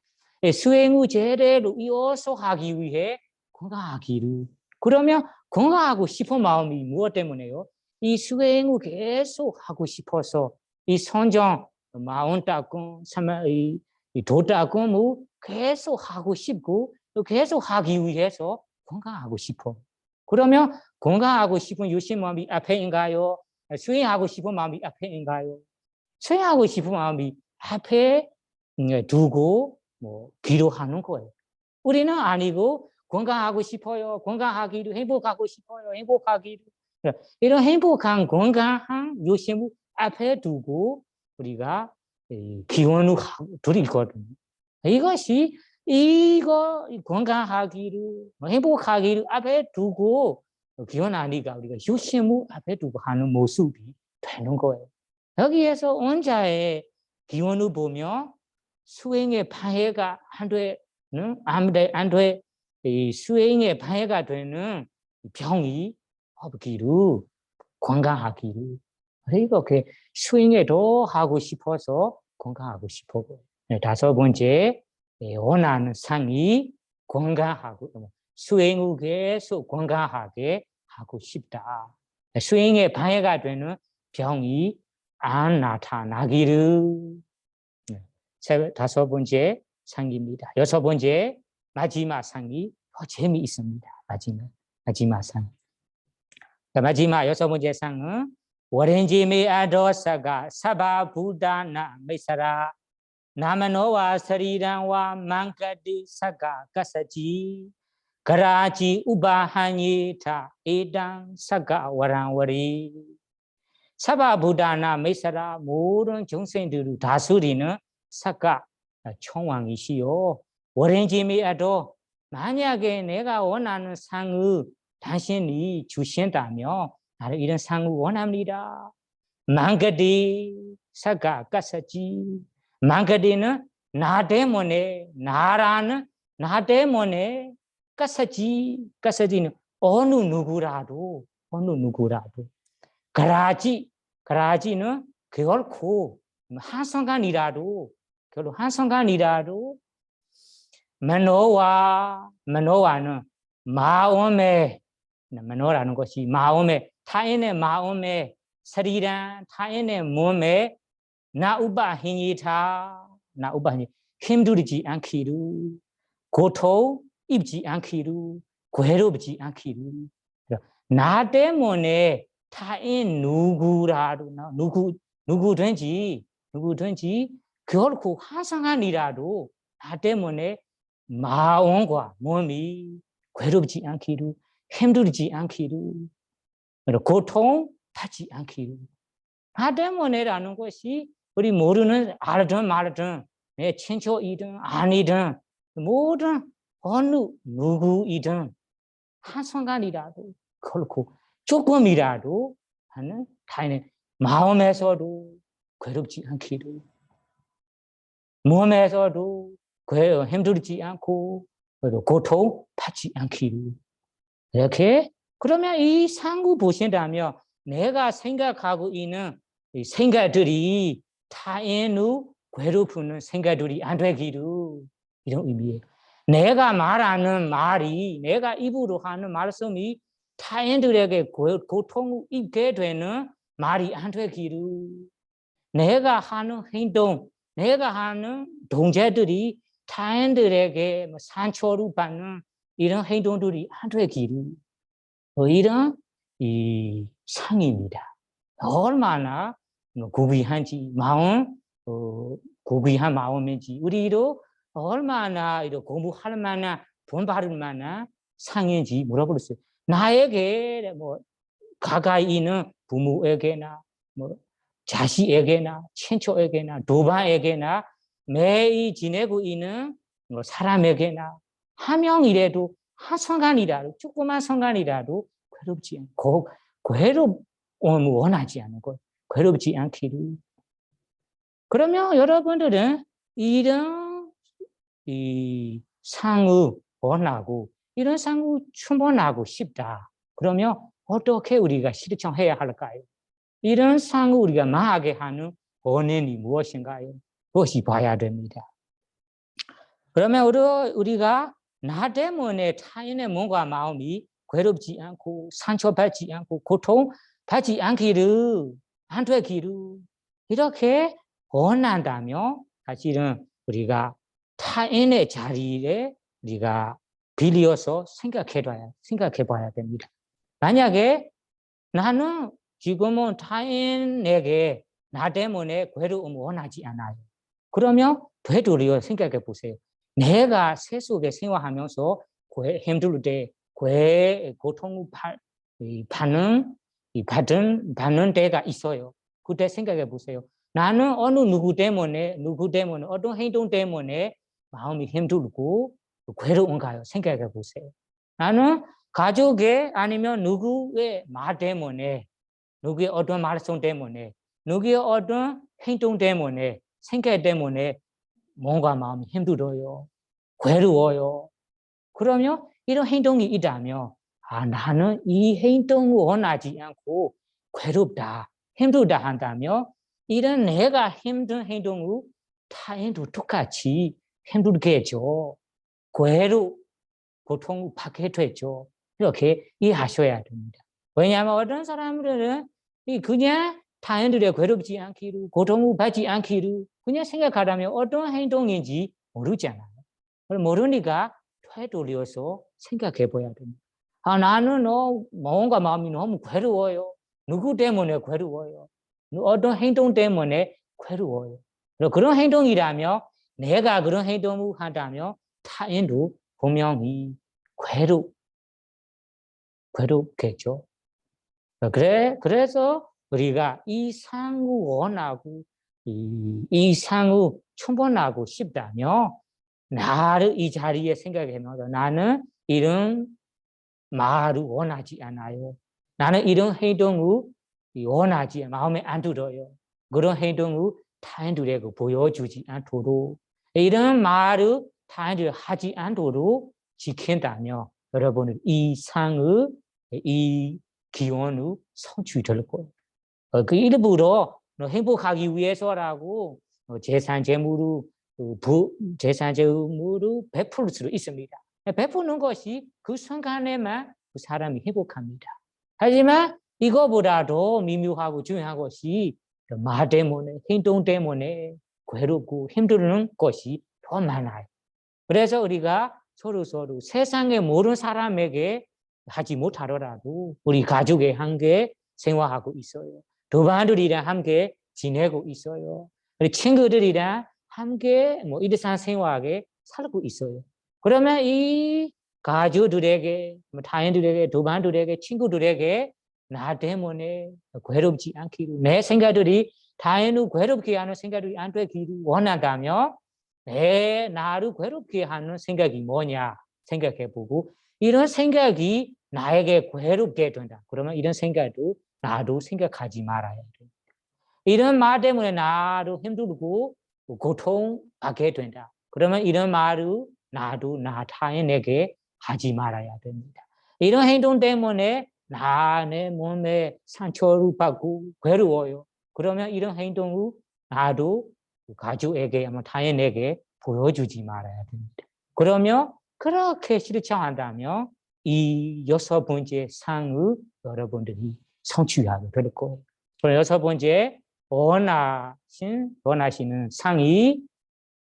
수행 후 제대로 이어서 하기 위해 건강하기로. 그러면 건강하고 싶은 마음이 무엇 때문에요? 이 수행 후 계속 하고 싶어서 이 선정, 마음 닦고, 도 닦고, 뭐 계속 하고 싶고, 계속 하기 위해서 건강하고 싶어. 그러면 건강하고 싶은 유신 마음이 앞에인가요? 수행하고 싶은 마음이 앞에인가요? 수행하고 싶은 마음이 앞에 두고 뭐 기도하는 거예요. 우리는 아니고 건강하고 싶어요. 건강하기로 행복하고 싶어요. 행복하기로 이런 행복한 건강한 요심을 앞에 두고 우리가 기원을 드릴 거거든요. 이것이 이거 건강하기를 행복하기를 앞에 두고 기원 아니가 우리가 요심을 앞에 두고 하는 모습이 되는 거예요. 여기에서 원자의 기원을 보면 수행의 방해가 안 돼, 수행의 방해가 되는 병이 없기를 건강하기를 이렇게 수행에 더 하고 싶어서 건강하고 싶어. 다섯 번째 원하는 상이 건강하고 수행 후 계속 건강하게 하고 싶다. 수행에 방해가 되는 병이 안 나타나기를. 다섯 번째 상입니다. 여섯 번째 마지막 상이 더 재미있습니다. 마지막 상. 마지막 여섯 번째 상은 워렌지메 아도사가 사바부다나 메사라 나마노와 서리랑와 망카디 사가 가사지 가라지 우바하니타 에당 사가 와랑와리 사바부다나 메사라 모든 정생들을 다스리는 사가 총왕이시요. 워렌지메 아도 만약에 내가 원하는 상을 당신이 주신다며 나는 이런 상을 원합니다. 망가디 사가 가사지 망가디는 나 때문에 나라는 나 때문에 가사지는 어느 누구라도 가라지는 결코 한 순간이라도 만노와는 마음에 만노라는 것이 마음에 타인의 마음에 서리란 타인의 몸에 나우바히니 힘들지 않기를 고통 입지 않기를 괴롭지 않기를 나 때문에 타인 누구든지 결코 한 순간이라도 나 때문에 마음과 몸이 괴롭지 않기를 힘들지 않기를 고통 받지 않기를 나 때문에라는 것이 우리 모르는 알든 말든 내 친척이든 아니든 모든 어느 누구이든 한 순간이라도 결코 조금이라도 하는 타인의 마음에서도 괴롭지 않기를 몸에서도 힘들지 않고 고통 받지 않기를 이렇게 그러면 이 상구 보신다면 내가 생각하고 있는 이 생각들이 타인을 괴롭히는 생각들이 안 되기를 이런 의미예요. 내가 말하는 말이 내가 입으로 하는 말씀이 타인들에게 고통을 입게 되는 말이 안 되기를 내가 하는 행동 내가 하는 동작들이 타인들에게 상처를 받는 이런 행동들이 안 되기를 이런 이 상입니다. 얼마나 고귀한지 마음 고귀한 마음인지 우리도 얼마나 공부할 만한 돈 받을 만한 상인지 물어보겠어요. 나에게 뭐 가까이 있는 부모에게나 뭐 자식에게나 친척에게나 도반에게나 매일 지내고 있는 사람에게나 한 명이라도 한 순간이라도 조그만 순간이라도 괴롭지 않고 괴롭 원하지 않은 것 괴롭지 않기를. 그러면 여러분들은 이런 이 상을 원하고 이런 상을 충분하고 싶다. 그러면 어떻게 우리가 실천해야 할까요? 이런 상을 우리가 망하게 하는 원인이 무엇인가요? 그것이 봐야 됩니다. 그러면 우리가 나 때문에 타인의 몸과 마음이 괴롭지 않고 상처받지 않고 고통받지 않기를 안 되기를 이렇게 원한다면 사실은 우리가 타인의 자리에 우리가 빌려서 생각해 봐야 됩니다. 만약에 나는 지금은 타인에게 나 때문에 괴로움을 원하지 않아요. 그러면 되돌려 생각해 보세요. 내가 세속에 생활하면서 힘들 때 고통을 받는 때가 있어요. 그때 생각해 보세요. 나는 어느 누구 때문에 어떤 행동 때문에 마음이 힘들고 괴로운가요? 생각해 보세요. 나는 가족의 아니면 누구의 말 때문에 누구의 어떤 말씀 때문에 누구의 어떤 행동 때문에 생각 때문에 뭔가 마음이 힘들어요. 괴로워요. 그러면 이런 행동이 있다면 나는 이 행동을 원하지 않고 괴롭다, 힘들다 한다면 이런 내가 힘든 행동을 타인도 똑같이 힘들겠죠. 고통을 받게 되죠. 이렇게 이해하셔야 됩니다. 왜냐하면 어떤 사람들은 그냥 타인들의 괴롭지 않기를, 고통을 받지 않기를 그냥 생각하다면 어떤 행동인지 모르잖아요. 모르니까 되돌려서 생각해 봐야 됩니다. 나는 뭔가 마음이 너무 괴로워요. 누구 때문에 괴로워요? 어떤 행동 때문에 괴로워요. 그런 행동이라면 내가 그런 행동을 한다면 타인도 분명히 괴롭겠죠. 그래서 우리가 이 상을 원하고 이 상을 충분하고 싶다면 나를 이 자리에 생각하면 나는 이런 말을 원하지 않아요. 나는 이런 행동을 원하지 마음에 안 들어요. 그런 행동을 타인들에게 보여주지 않도록 이런 말을 타인들 하지 않도록 지킨다면 여러분은 이 상을 이 기원을 성취될 거예요. 그 일부러 행복하기 위해서라고 재산 재물을 베풀 수도 있습니다. 베푸는 것이 그 순간에만 그 사람이 행복합니다. 하지만 이거보다도 미묘하고 중요한 것이 말 때문에 행동 때문에 괴롭고 힘든 것이 더 많아요. 그래서 우리가 서로 세상의 모든 사람에게 하지 못하더라도 우리 가족에 함께 생활하고 있어요. 도반들이랑 함께 지내고 있어요. 우리 친구들이랑 함께 일상생활하게 살고 있어요. 그러면 이 가족들에게, 타인들에게, 도반들에게, 친구들에게 나 때문에 괴롭지 않기를, 내 생각들이 타인을 괴롭게 하는 생각들이 안 되기를 원한다면 내 나를 괴롭게 하는 생각이 뭐냐 생각해보고 이런 생각이 나에게 괴롭게 된다. 그러면 이런 생각도 나도 생각하지 말아야 돼. 이런 말 때문에 나도 힘들고 고통받게 된다. 그러면 이런 말을 나도 나 타인에게 하지 말아야 됩니다. 이런 행동 때문에 내 몸에 상처를 받고 괴로워요. 그러면 이런 행동을 나도 가족에게, 타인에게 보여주지 말아야 됩니다. 그러면 그렇게 실천한다면 이 6번째 상을 여러분들이 성취하게 될 거예요. 그럼 6번째 원하시는 상이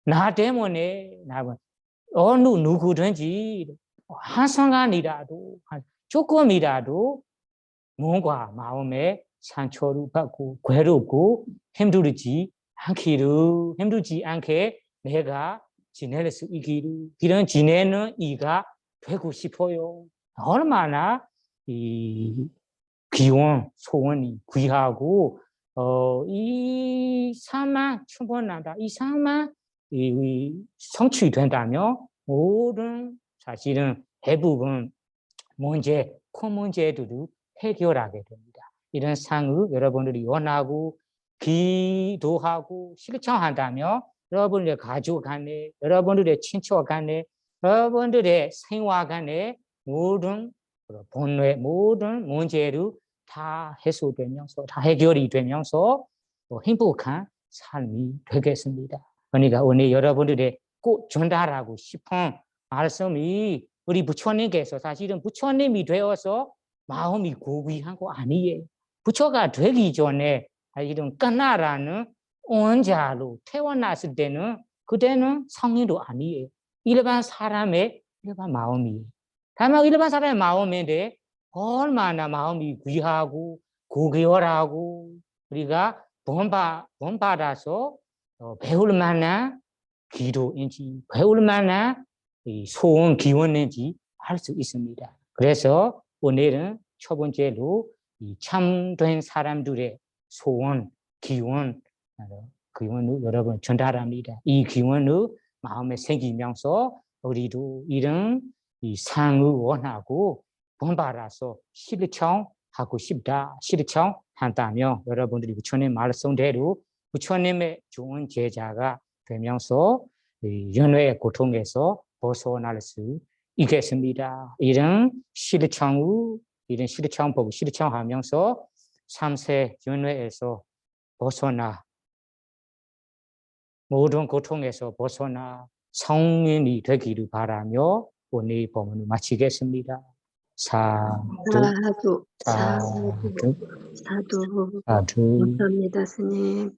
나 때문에 어느 누구든지 한순간이라도 조금이라도 뭔가 마음에 상처를 받고 괴롭고 힘들지 않게 내가 지낼 수 있기를 이런 지내는 이가 되고 싶어요. 얼마나 이 귀한 소원이 귀하고 이 삶만 충분하다. 이 삶만 성취된다면 모든 사실은 대부분 문제, 큰 문제들을 해결하게 됩니다. 이런 상을 여러분들이 원하고 기도하고 실천한다면 여러분들의 가족 간에, 여러분들의 친척 간에, 여러분들의 생활 간에 모든 본래 모든 문제를 다 해소되면서 다 해결이 되면서 행복한 삶이 되겠습니다. 그러니까 오늘 여러분들의 꼭 전달하고 싶은 말씀이 우리 부처님께서 사실은 부처님이 되어서 마음이 고귀한 거 아니에요. 부처가 되기 전에 이런 끝나라는 원자로 태어났을 때는 그때는 성인도 아니에요. 일반 사람의 일반 마음이에요. 다만 일반 사람의 마음인데 얼마나 마음이 귀하고 고귀하고 우리가 본받아서 배울 만한 기도인지 배울 만한 소원 기원인지 알 수 있습니다. 그래서 오늘은 첫 번째로 참된 사람들의 소원 기원을 여러분 전달합니다. 이 기원을 마음에 새기면서 우리도 이런 상을 원하고 본받아서 실천하고 싶다. 실천한다면 여러분들이 부처님 말씀대로 부처님의 좋은 제자가 되면서 연애의 고통에서 벗어날 수 있겠습니다. 이런 실천법 실천하면서 3세 연애에서 벗어나 모든 고통에서 벗어나 성인이 되기를 바라며 오늘 법문을 마치겠습니다. 사두, 사두, 사두. 사두. 감사합니다, 스님.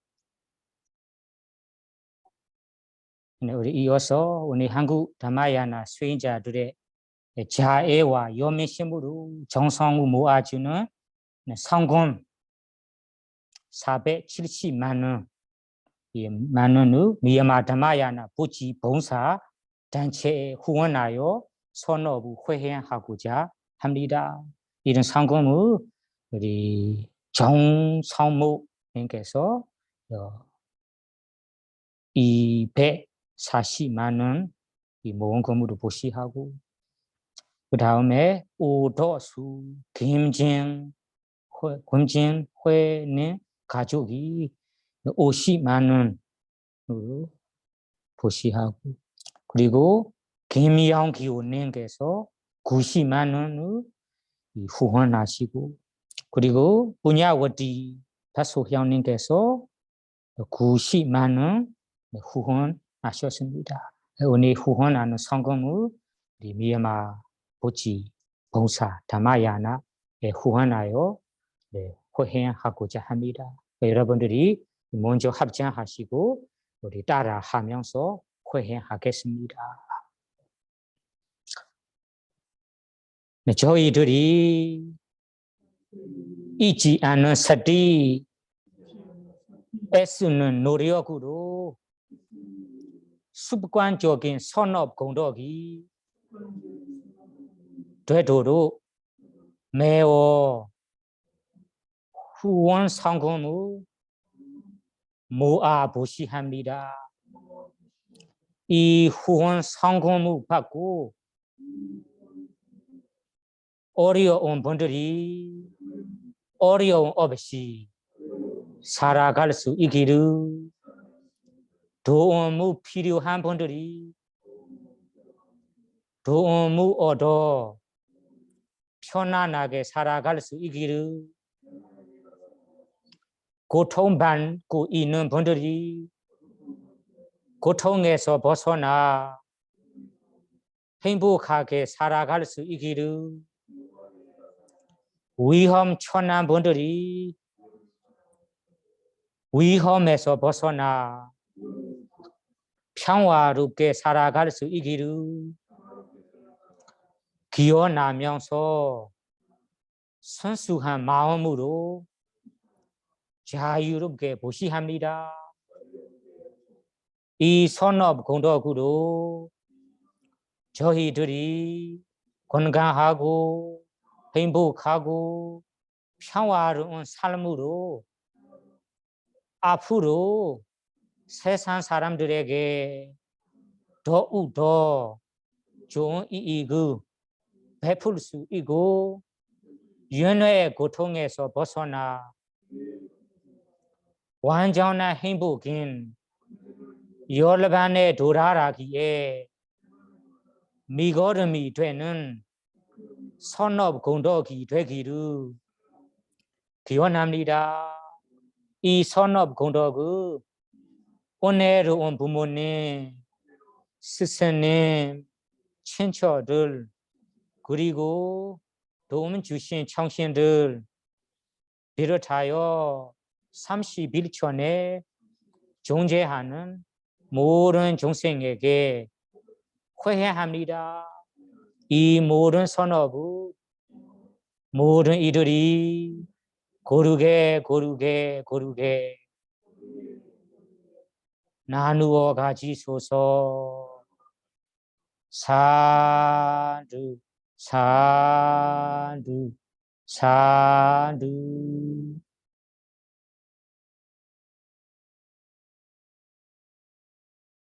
우리 이어서 오늘 한국 다마야나 수행자들의 자애와 연민심으로 정성을 모아주는 성금 470만 원, 만 원을 미얀마 다마야나 보지 봉사 단체에 후원하여 선업을 회행하고자 합니다. 이런 성금을 우리 정성모님께서 240만 원 모금으로 보시하고 그 다음에 오도수 김진회는 가족이 50만 원으로 보시하고 그리고 김영 기호님께서 90만 원을 후원하시고 그리고 분야워디 다소형님께서 90만 원 후원하셨습니다. 오늘 후원하는 성금을 미얀마 보지 봉사 다마야나에 후원하여 회행하고자 합니다. 여러분들이 먼저 합장하시고 우리 따라하면서 회행하겠습니다. 저희들이 잊지 않는 사디 애쓰는 노력으로 습관적인 선업 공덕이 되도록 매우 후원 상금을 모아보시합니다. 이 후원 상금을 받고 어려운 분들이 어려움 없이 살아갈 수 있기를 도움이 필요한 분들이 도움을 얻어 편안하게 살아갈 수 있기를 고통받고 있는 분들이 고통에서 벗어나 행복하게 살아갈 수 있기를 위험천한 분들이 위험에서 벗어나 평화롭게 살아갈 수 있기를 기원하면서 순수한 마음으로 자유롭게 보시합니다. 이 선업 공덕으로 저희들이 건강하고 행복하고 평화로운 삶으로 앞으로 세상 사람들에게 더욱더 좋은 이익을 베풀 수 있고 윤회의 고통에서 벗어나 완전한 행복인 열반에 도달하기에 미걸음이 되는 선업 공덕이 되기를 기원합니다. 이 선업 공덕을 오늘 온 부모님, 스승님, 친척들 그리고 도움 주신 청신들 비롯하여 31천에 존재하는 모든众생에게 회해합니다. 이 모든 선업을 모든 이들이 고르게 나누어 가지소서. 사두 사두 사두